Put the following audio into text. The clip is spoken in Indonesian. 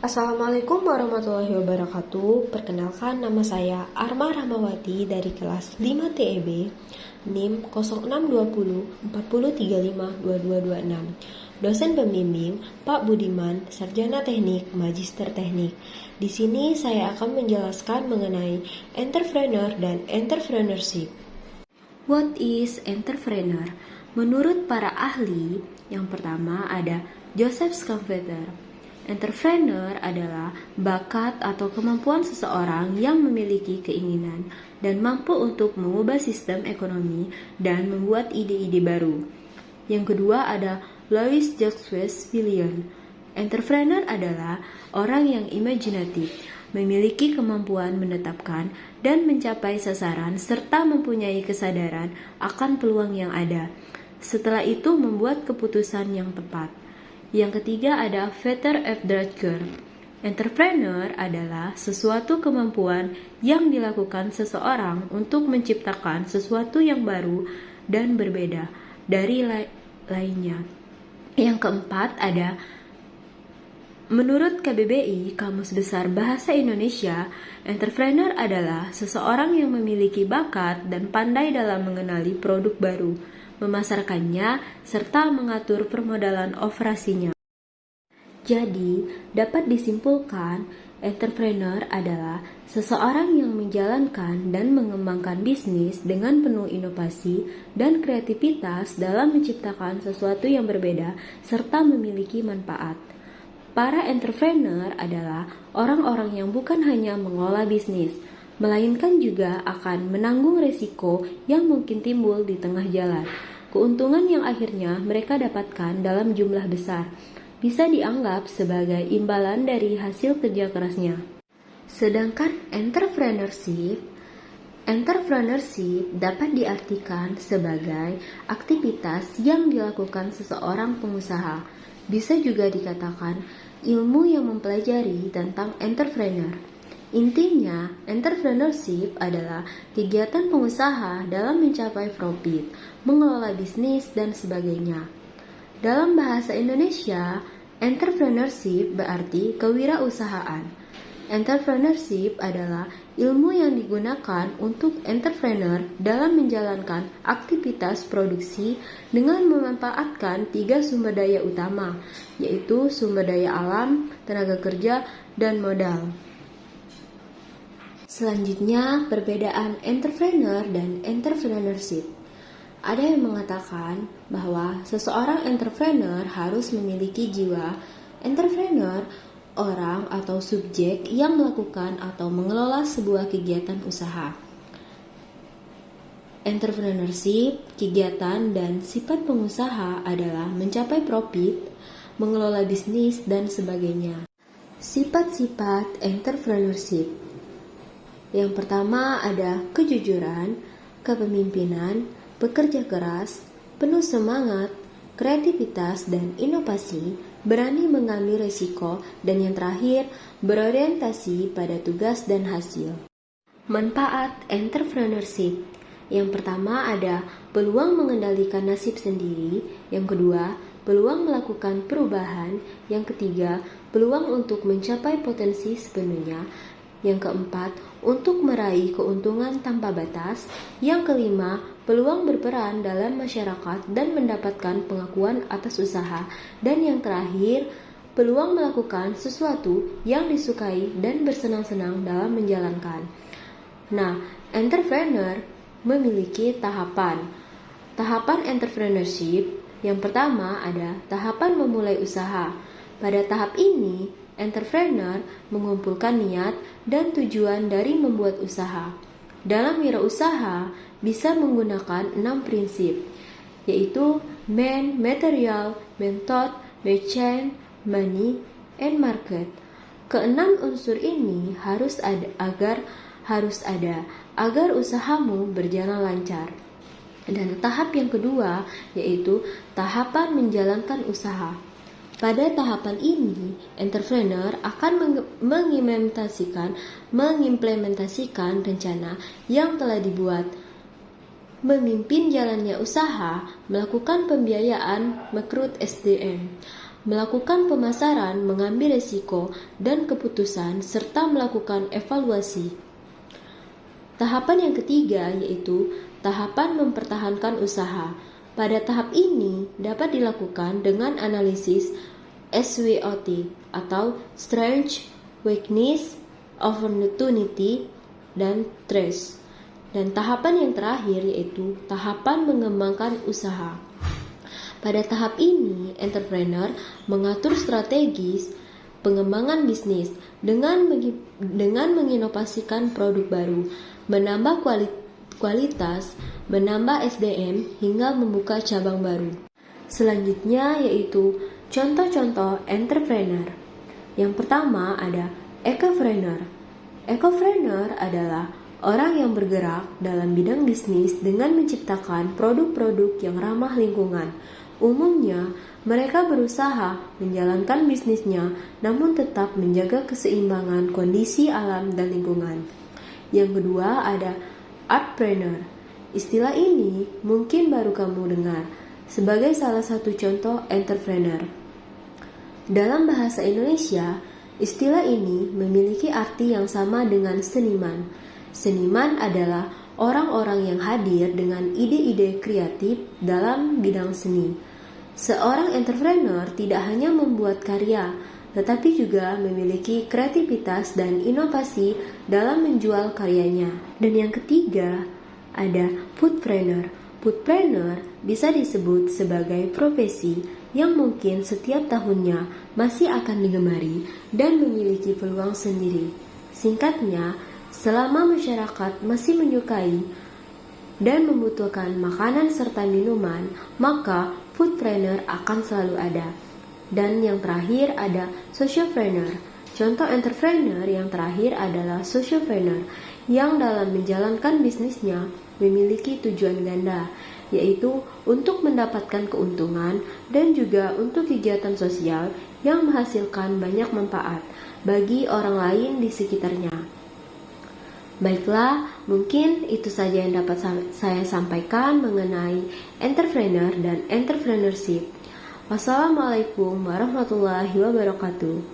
Assalamualaikum warahmatullahi wabarakatuh. Perkenalkan, nama saya Arma Rahmawati dari kelas 5 TEB, NIM 062040352226. Dosen pembimbing Pak Budiman, Sarjana Teknik, Magister Teknik. Di sini saya akan menjelaskan mengenai entrepreneur dan entrepreneurship. What is entrepreneur? Menurut para ahli, yang pertama ada Joseph Schumpeter. Entrepreneur adalah bakat atau kemampuan seseorang yang memiliki keinginan dan mampu untuk mengubah sistem ekonomi dan membuat ide-ide baru. Yang kedua ada Louis Jacques Villiers. Entrepreneur adalah orang yang imajinatif, memiliki kemampuan menetapkan dan mencapai sasaran serta mempunyai kesadaran akan peluang yang ada. Setelah itu membuat keputusan yang tepat. Yang ketiga ada Peter F. Drucker. Entrepreneur adalah sesuatu kemampuan yang dilakukan seseorang untuk menciptakan sesuatu yang baru dan berbeda dari lainnya. Yang keempat ada, menurut KBBI, Kamus Besar Bahasa Indonesia, entrepreneur adalah seseorang yang memiliki bakat dan pandai dalam mengenali produk baru, memasarkannya, serta mengatur permodalan operasinya. Jadi, dapat disimpulkan, entrepreneur adalah seseorang yang menjalankan dan mengembangkan bisnis dengan penuh inovasi dan kreativitas dalam menciptakan sesuatu yang berbeda serta memiliki manfaat. Para entrepreneur adalah orang-orang yang bukan hanya mengelola bisnis, melainkan juga akan menanggung risiko yang mungkin timbul di tengah jalan. Keuntungan yang akhirnya mereka dapatkan dalam jumlah besar bisa dianggap sebagai imbalan dari hasil kerja kerasnya. Sedangkan entrepreneurship dapat diartikan sebagai aktivitas yang dilakukan seseorang pengusaha. Bisa juga dikatakan ilmu yang mempelajari tentang entrepreneur. Intinya, entrepreneurship adalah kegiatan pengusaha dalam mencapai profit, mengelola bisnis, dan sebagainya. Dalam bahasa Indonesia, entrepreneurship berarti kewirausahaan. Entrepreneurship adalah ilmu yang digunakan untuk entrepreneur dalam menjalankan aktivitas produksi dengan memanfaatkan 3 sumber daya utama, yaitu sumber daya alam, tenaga kerja, dan modal. Selanjutnya, perbedaan entrepreneur dan entrepreneurship. Ada yang mengatakan bahwa seseorang entrepreneur harus memiliki jiwa entrepreneur, orang atau subjek yang melakukan atau mengelola sebuah kegiatan usaha. Entrepreneurship, kegiatan dan sifat pengusaha adalah mencapai profit, mengelola bisnis, dan sebagainya. Sifat-sifat entrepreneurship. Yang pertama ada kejujuran, kepemimpinan, bekerja keras, penuh semangat, kreativitas dan inovasi, berani mengambil risiko, dan yang terakhir, berorientasi pada tugas dan hasil. Manfaat entrepreneurship. Yang pertama ada peluang mengendalikan nasib sendiri, yang kedua, peluang melakukan perubahan, yang ketiga, peluang untuk mencapai potensi sepenuhnya, yang keempat, untuk meraih keuntungan tanpa batas. Yang kelima, peluang berperan dalam masyarakat dan mendapatkan pengakuan atas usaha. Dan yang terakhir, peluang melakukan sesuatu yang disukai dan bersenang-senang dalam menjalankan. Nah, entrepreneur memiliki tahapan. Tahapan entrepreneurship, yang pertama ada tahapan memulai usaha. Pada tahap ini, entrepreneur mengumpulkan niat dan tujuan dari membuat usaha. Dalam wirausaha bisa menggunakan 6 prinsip, yaitu man, material, method, merchant, money, and market. Keenam unsur ini harus ada agar usahamu berjalan lancar. Dan tahap yang kedua yaitu tahapan menjalankan usaha. Pada tahapan ini, entrepreneur akan mengimplementasikan rencana yang telah dibuat, memimpin jalannya usaha, melakukan pembiayaan, merekrut SDM, melakukan pemasaran, mengambil risiko dan keputusan, serta melakukan evaluasi. Tahapan yang ketiga yaitu tahapan mempertahankan usaha. Pada tahap ini dapat dilakukan dengan analisis SWOT atau Strength, Weakness, Opportunity, dan Threats. Dan tahapan yang terakhir yaitu tahapan mengembangkan usaha. Pada tahap ini, entrepreneur mengatur strategis pengembangan bisnis dengan menginovasikan produk baru, menambah kualitas, menambah SDM, hingga membuka cabang baru. Selanjutnya yaitu contoh-contoh entrepreneur. Yang pertama ada ecopreneur. Ecopreneur adalah orang yang bergerak dalam bidang bisnis dengan menciptakan produk-produk yang ramah lingkungan. Umumnya, mereka berusaha menjalankan bisnisnya namun tetap menjaga keseimbangan kondisi alam dan lingkungan. Yang kedua ada artpreneur. Istilah ini mungkin baru kamu dengar sebagai salah satu contoh entrepreneur. Dalam bahasa Indonesia, istilah ini memiliki arti yang sama dengan seniman. Seniman adalah orang-orang yang hadir dengan ide-ide kreatif dalam bidang seni. Seorang entrepreneur tidak hanya membuat karya, tetapi juga memiliki kreativitas dan inovasi dalam menjual karyanya. Dan yang ketiga, ada foodpreneur. Foodpreneur bisa disebut sebagai profesi yang mungkin setiap tahunnya masih akan digemari dan memiliki peluang sendiri. Singkatnya, selama masyarakat masih menyukai dan membutuhkan makanan serta minuman, maka foodpreneur akan selalu ada. Dan yang terakhir ada socialpreneur. Contoh entrepreneur yang terakhir adalah socialpreneur yang dalam menjalankan bisnisnya memiliki tujuan ganda, yaitu untuk mendapatkan keuntungan dan juga untuk kegiatan sosial yang menghasilkan banyak manfaat bagi orang lain di sekitarnya. Baiklah, mungkin itu saja yang dapat saya sampaikan mengenai entrepreneur dan entrepreneurship. Wassalamualaikum warahmatullahi wabarakatuh.